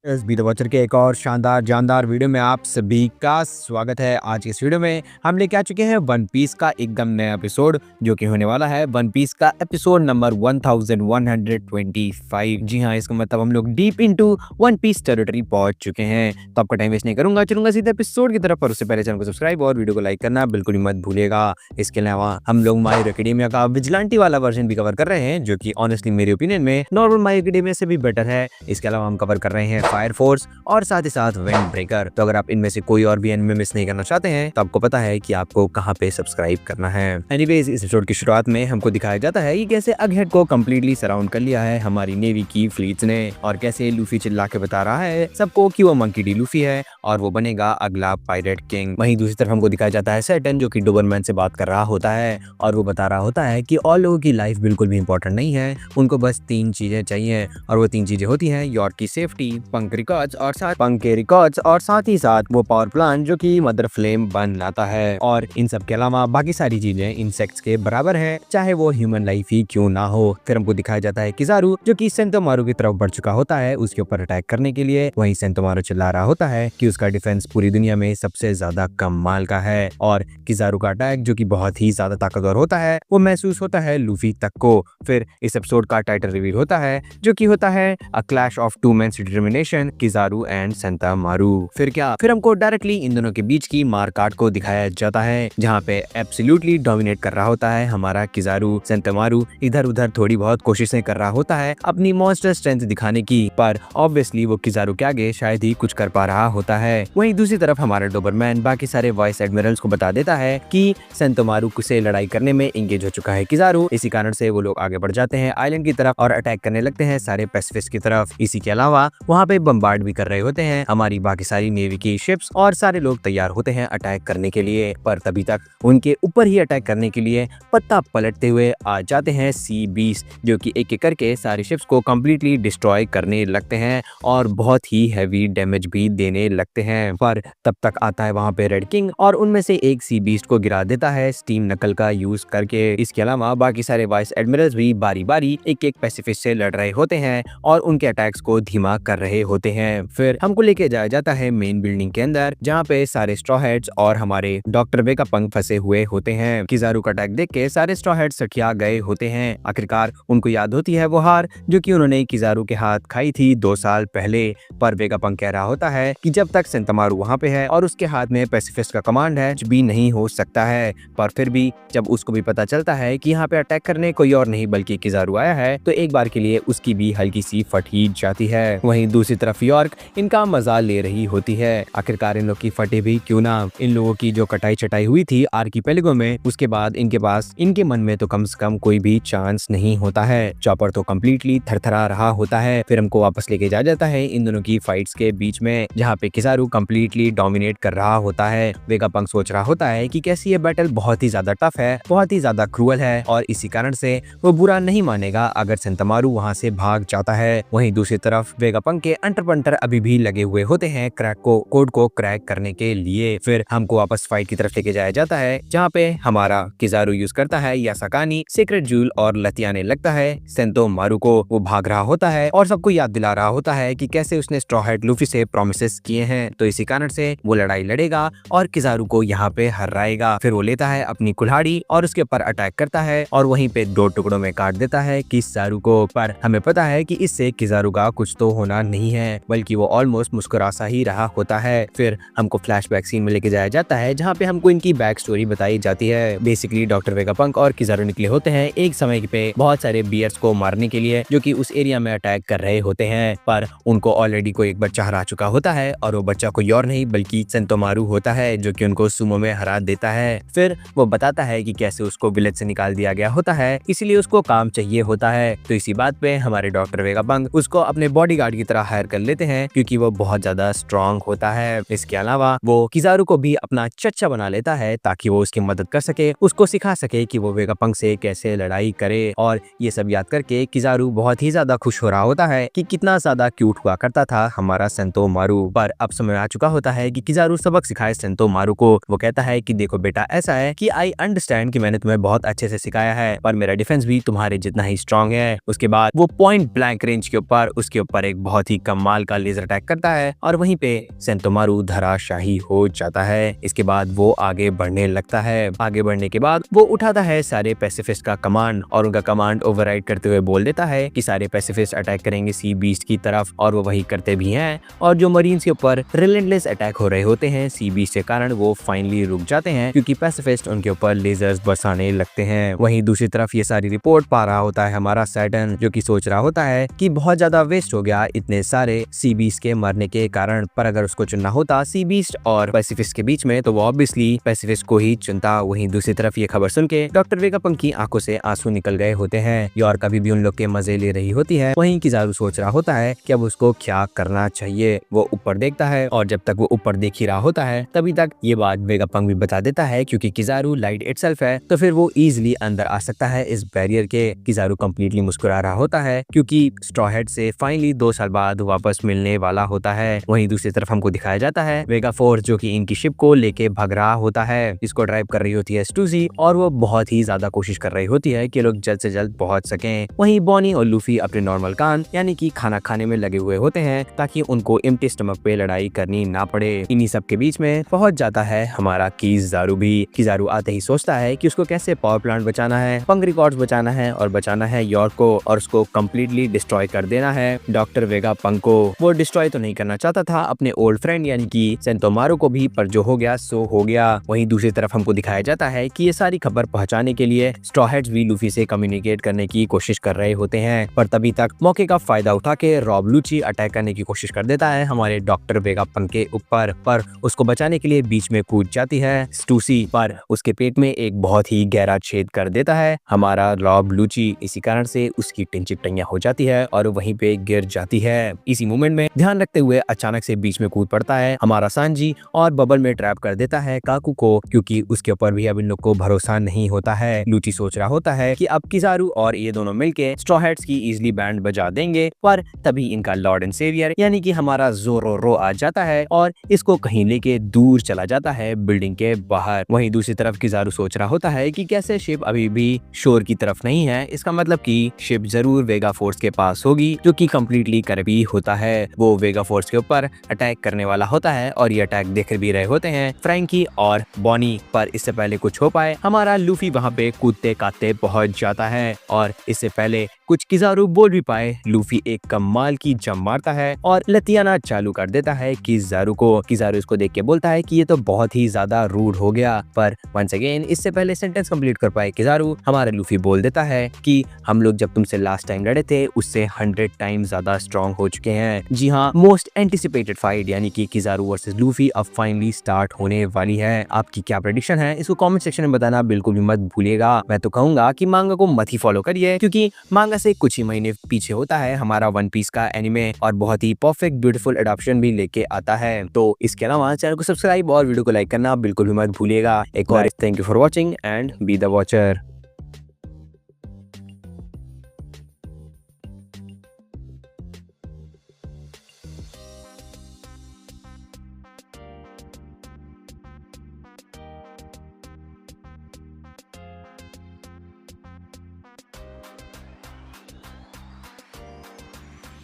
इस beat watcher के एक और शानदार जानदार वीडियो में आप सभी का स्वागत है। आज की इस वीडियो में हम लेके आ चुके हैं वन पीस का एकदम नया एपिसोड, जो कि होने वाला है वन पीस का एपिसोड नंबर 1125। जी हाँ, इसका मतलब हम लोग deep into One Piece territory पहुंच चुके हैं। तो आपका टाइम वेस्ट नहीं करूंगा, चलूंगा सीधे एपिसोड की तरफ। और उससे पहले चैनल को सब्सक्राइब और वीडियो को लाइक करना बिल्कुल भी मत भूलिएगा। इसके अलावा हम लोग माय हीरो एकेडेमिया का विजिलेंटी वाला वर्जन भी कवर कर रहे हैं, जो कि ऑनेस्टली मेरे ओपिनियन में नॉर्मल माय एकेडेमिया से भी बेटर है। इसके अलावा हम कवर कर रहे हैं फायर फोर्स और साथ ही साथ विंड ब्रेकर। तो अगर आप इनमें से कोई और भी एनिमे मिस नहीं करना चाहते हैं तो आपको पता है कि आपको कहां पे सब्सक्राइब करना है। एनीवेज, इस एपिसोड की शुरुआत में हमको दिखाया जाता है कि कैसे अगहेड को कंप्लीटली सराउंड कर लिया है हमारी नेवी की फ्लीट्स ने, और कैसे लूफी चिल्ला के बता रहा है सबको कि वो मंकी डी लूफी है और वो बनेगा अगला पायरेट किंग। वहीं दूसरी तरफ हमको दिखाया जाता है सेटन, जो कि डोबरमैन से बात कर रहा होता है और वो बता रहा होता है कि और लोगों की लाइफ बिल्कुल भी इंपॉर्टेंट नहीं है, उनको बस 3 चीजें चाहिए, और वो 3 चीजें होती हैं यॉर्क की सेफ्टी, पंक रिकॉर्ड्स और साथ ही साथ वो पावर प्लांट जो कि मदर फ्लेम बन लाता है। और इन सब के अलावा बाकी सारी चीजें इंसेक्ट्स के बराबर है, चाहे वो ह्यूमन लाइफ ही क्यों ना हो। फिर हमको दिखाया जाता है किजारू, जो कि सेंतोमारू की तरफ बढ़ चुका होता है उसके ऊपर अटैक करने के लिए। वहीं सेंतोमारू चिल्ला रहा होता है कि उसका डिफेंस पूरी दुनिया में सबसे ज्यादा कमाल का है, और किजारू का अटैक जो कि बहुत ही ज्यादा ताकतवर होता है वो महसूस होता है लूफी तक को। फिर इस एपिसोड का टाइटल रिवील होता है, जो कि होता है a clash of two men's determination, Kizaru and Sentomaru. फिर हमको डायरेक्टली इन दोनों के बीच की मारकाट को दिखाया जाता है, जहाँ पे एब्सोल्युटली डोमिनेट कर रहा होता है हमारा किजारू। सेंतोमारू इधर उधर थोड़ी बहुत कोशिशें कर रहा होता है अपनी मॉन्स्टर स्ट्रेंथ दिखाने की, पर ऑब्वियसली वो किजारू के आगे शायद ही कुछ कर पा रहा होता है। वहीं दूसरी तरफ हमारा डोबरमैन बाकी सारे वाइस एडमिरल्स को बता देता है कि सेंतोमारू से लड़ाई करने में इंगेज हो चुका है किजारू। इसी कारण से वो लोग आगे बढ़ जाते हैं आइलैंड की तरफ और अटैक करने लगते हैं सारे पैसिफिस्ट की तरफ। इसी के अलावा वहाँ पे बम्बार्ड भी कर रहे होते हैं हमारी बाकी सारी नेवी की शिप्स, और सारे लोग तैयार होते हैं अटैक करने के लिए। पर तभी तक उनके ऊपर ही अटैक करने के लिए पत्ता पलटते हुए आ जाते हैं सी बीस्ट, जो कि एक एक करके सारी शिप्स को कंप्लीटली डिस्ट्रॉय करने लगते हैं और बहुत ही हैवी डैमेज भी देने लगते हैं। पर तब तक आता है वहां पे रेड किंग और उनमें से एक सी बीस्ट को गिरा देता है स्टीम नकल का यूज करके। इसके अलावा बाकी सारे वाइस एडमिरल्स भी बारी बारी एक एक पैसिफिस्ट से लड़ रहे होते हैं और उनके अटैक्स को धीमा कर रहे होते हैं। फिर हमको लेके जाया जाता है मेन बिल्डिंग के अंदर, जहाँ पे सारे स्ट्रॉ हेड्स और हमारे डॉक्टर वेगापंक फंसे हुए होते हैं। किजारू का अटैक देख के सारे स्ट्रॉ हेड्स सठिया गए होते हैं। आखिरकार उनको याद होती है वो हार जो कि उन्होंने किजारू के हाथ खाई थी 2 साल पहले। पर वेगापंक कह रहा होता है कि जब तक सेंतोमारू वहाँ पे है और उसके हाथ में पैसिफिस्ट का कमांड है कुछ भी नहीं हो सकता है। पर फिर भी जब उसको भी पता चलता है कि यहाँ पे अटैक करने कोई और नहीं बल्कि किजारू आया है, तो एक बार के लिए उसकी भी हल्की सी फट ही जाती है। वहीं दूसरी तरफ यॉर्क इनका मजा ले रही होती है। आखिरकार इन लोग की फटे भी क्यों ना, इन लोगों की जो कटाई चटाई हुई थी आर्कीपेलागो में, उसके बाद इनके पास इनके मन में तो कम से कम कोई भी चांस नहीं होता है। चॉपर तो कम्प्लीटली थरथरा रहा होता है। फिर हमको वापस लेके जा जाता है इन दोनों की फाइट्स के बीच में, जहाँ पे किजारू कम्प्लीटली डोमिनेट कर रहा होता है। वेगापंक सोच रहा होता है कि कैसे ये बैटल बहुत ही ज्यादा टफ है, बहुत ही ज्यादा क्रूअल है, और इसी कारण से वो बुरा नहीं मानेगा अगर सेंतोमारू वहाँ से भाग जाता है। वहीं दूसरी तरफ वेगापंक के अंटर पंटर अभी भी लगे हुए होते हैं कोड को क्रैक करने के लिए। फिर हमको वापस फाइट की तरफ लेके जाया जाता है, जहाँ पे हमारा किजारू यूज करता है यासाकानी, सीक्रेट जूल और लतियाने लगता है सेंतोमारू को। वो भाग रहा होता है और सबको याद दिला रहा होता है कि कैसे उसने स्ट्रॉ हेड लूफी से प्रोमिसेस किए हैं, तो इसी कारण से वो लड़ाई लड़ेगा और किजारू को यहाँ पे हराएगा। फिर वो लेता है अपनी कुल्हाड़ी और उसके ऊपर अटैक करता है और वहीं पे 2 टुकड़ों में काट देता है किजारू को। पर हमें पता है कि इससे किजारू का कुछ तो होना नहीं है, बल्कि वो ऑलमोस्ट मुस्कुरा सा ही रहा होता है। फिर हमको फ्लैशबैक सीन में लेके जाया जाता है, जहाँ पे हमको इनकी बैक स्टोरी बताई जाती है। बेसिकली डॉक्टर वेगापंक और किजारू निकले होते हैं एक समय पे बहुत सारे बियर्स को मारने के लिए, जो कि उस एरिया में अटैक कर रहे होते हैं। पर उनको ऑलरेडी कोई एक बच्चा हरा चुका होता है, और वो बच्चा कोई और नहीं बल्कि सेंतोमारू होता है, जो कि उनको सुमो में हरा देता है। फिर वो बताता है कि कैसे उसको विलेज से निकाल दिया गया होता है, इसलिए उसको काम चाहिए होता है। तो इसी बात पे हमारे डॉक्टर वेगापंक उसको अपने बॉडीगार्ड की तरह हायर कर लेते हैं, क्योंकि वो बहुत ज्यादा स्ट्रांग होता है। इसके अलावा वो किजारू को भी अपना चच्चा बना लेता है ताकि वो उसकी मदद कर सके, उसको सिखा सके कि वो वेगापंक से कैसे लड़ाई करे। और ये सब याद करके किजारू बहुत ही ज्यादा खुश हो रहा होता है कि कितना ज्यादा क्यूट हुआ करता था हमारा सेंतोमारू। पर अब समय आ चुका होता है कि किजारू सबक सिखाए सेंतोमारू को। वो कहता है कि देखो बेटा, ऐसा है कि आई अंडरस्टैंड कि मैंने तुम्हें बहुत अच्छे से सिखाया है, पर मेरा डिफेंस भी तुम्हारे जितना ही स्ट्रांग है। उसके बाद वो पॉइंट ब्लैंक रेंज के ऊपर उसके ऊपर एक बहुत ही कमाल का लेजर अटैक करता है और वहीं पे सेंतोमारू धराशाही हो जाता है। इसके बाद वो आगे बढ़ने लगता है। आगे बढ़ने के बाद वो उठाता है सारे पैसिफिस्ट का कमांड और उनका कमांड ओवरराइड करते हुए बोल देता है कि सारे पैसिफिस्ट अटैक करेंगे सी बीस्ट की तरफ, और वो वही करते भी हैं। और जो मरीन्स के ऊपर रिलेंटलेस अटैक हो रहे होते हैं सी बीस्ट के कारण, वो फाइनली रुक जाते हैं क्योंकि पैसिफिस्ट उनके ऊपर लेजर्स बरसाने लगते हैं। वहीं दूसरी तरफ ये सारी रिपोर्ट पा रहा होता है हमारा सैटर्न, जो कि सोच रहा होता है कि बहुत ज्यादा वेस्ट हो गया इतने सारे सी बीस्ट के मरने के कारण, पर अगर उसको चुनना होता सी बीस्ट और पैसिफिस्ट के बीच में तो वो ऑब्वियसली पैसिफिस्ट को ही चुनता। वहीं दूसरी तरफ ये खबर सुन के डॉक्टर वेगापंक की आंखों से आंसू निकल गए होते हैं। यॉर्क अभी भी उन लोग के मजे ले रही होती है। वहीं किजारू सोच रहा होता है कि अब उसको क्या करना चाहिए। वो ऊपर देखता है और जब तक वो ऊपर देख ही रहा होता है तभी तक ये बात वेगापंक भी बता देता है, क्योंकि किजारू लाइट इटसेल्फ है तो फिर वो इजिली अंदर आ सकता है इस बैरियर के। किजारू कंप्लीटली मुस्कुरा रहा होता है क्योंकि स्ट्रॉ हेड से फाइनली 2 साल बाद वापस मिलने वाला होता है। वहीं दूसरी तरफ हमको दिखाया जाता है वेगा फोर्स जो कि इनकी शिप को लेके भाग रहा होता है। इसको ड्राइव कर रही होती है स्टूजी और वो बहुत ही ज्यादा कोशिश कर रही होती है कि लोग जल्द से जल्द पहुंच सकें। वहीं बॉनी और लूफी अपने नॉर्मल कान यानी कि खाना खाने में लगे हुए होते हैं ताकि उनको एम्प्टी स्टमक पे लड़ाई करनी ना पड़े। इन्हीं सब के बीच में पहुंच जाता है हमारा किजारू भी। किजारू आते ही सोचता है कि उसको कैसे पावर प्लांट बचाना है, पंग रिकॉर्ड्स बचाना है और बचाना है यॉर्क को, और उसको कंप्लीटली डिस्ट्रॉय कर देना है डॉक्टर वेगापंक को। वो डिस्ट्रॉय तो नहीं करना चाहता था अपने ओल्ड फ्रेंड यानी कि सेंतोमारू को भी, पर जो हो गया सो हो गया। वहीं दूसरी तरफ हमको दिखाया जाता है कि ये सारी खबर पहुंचाने के लिए स्ट्रॉ हेड्स भी लूफी से कम्युनिकेट करने की कोशिश कर रहे होते हैं, पर तभी तक मौके का फायदा उठा के रॉब लूची अटैक करने की कोशिश कर देता है हमारे डॉक्टर वेगापंक के ऊपर, पर उसको बचाने के लिए बीच में कूद जाती है स्टूसी, पर उसके पेट में एक बहुत ही गहरा छेद कर देता है हमारा रॉब लूची। इसी कारण से उसकी टिंचिक हो जाती है और वहीं पे गिर जाती है। इसी मोमेंट में ध्यान रखते हुए अचानक से बीच में कूद पड़ता है हमारा सांजी और बबल में ट्रैप कर देता है काकू को, क्योंकि उसके ऊपर भी अब इन लोग को भरोसा नहीं होता है। लूची सोच रहा होता है कि अब किजारू और ये दोनों मिलके स्ट्रॉ हेड्स की इजिली बैंड बजा देंगे, पर तभी इनका लॉर्ड एंड सेवियर यानी कि हमारा ज़ोरोरो आ जाता है और इसको कहीं लेके दूर चला जाता है बिल्डिंग के बाहर। वहीं दूसरी तरफ किजारू सोच रहा होता है कि कैसे शिप अभी भी शोर की तरफ नहीं है, इसका मतलब कि शिप जरूर वेगा फोर्स के पास होगी, जो कि कंप्लीटली करबी होता है। वो वेगा फोर्स के ऊपर अटैक करने वाला होता है और ये अटैक देख भी रहे होते हैं फ्रैंकी और बॉनी, पर इससे पहले कुछ हो पाए हमारा लूफी वहां पे कूदते काटते पहुंच जाता है और इससे पहले कुछ किजारू बोल भी पाए लूफी एक कमाल की जंप मारता है और लतियाना चालू कर देता है किजारू को। किजारू इसको देख के बोलता है कि ये तो बहुत ही ज्यादा रूड हो गया, पर वंस अगेन इससे पहले सेंटेंस कंप्लीट कर पाए किजारू, हमारे लूफी बोल देता है कि हम लोग जब तुमसे लास्ट टाइम लड़े थे उससे 100 टाइम ज्यादा स्ट्रॉन्ग हो चुके हैं। जी हाँ, मोस्ट एंटिसिपेटेड फाइट यानी कि किजारू वर्सेस लूफी अब फाइनली स्टार्ट होने वाली है। आपकी क्या प्रेडिक्शन है इसको कमेंट सेक्शन में बताना बिल्कुल भी मत भूलिएगा। मैं तो कहूंगा कि मांगा को मत ही फॉलो करिए, क्योंकि मांगा से कुछ ही महीने पीछे होता है हमारा वन पीस का एनिमे और बहुत ही परफेक्ट ब्यूटीफुल एडॉप्शन भी लेके आता है। तो इसके अलावा चैनल को सब्सक्राइब और वीडियो को लाइक करना बिल्कुल भी मत भूलिएगा। एक और thank you for watching and be the watcher.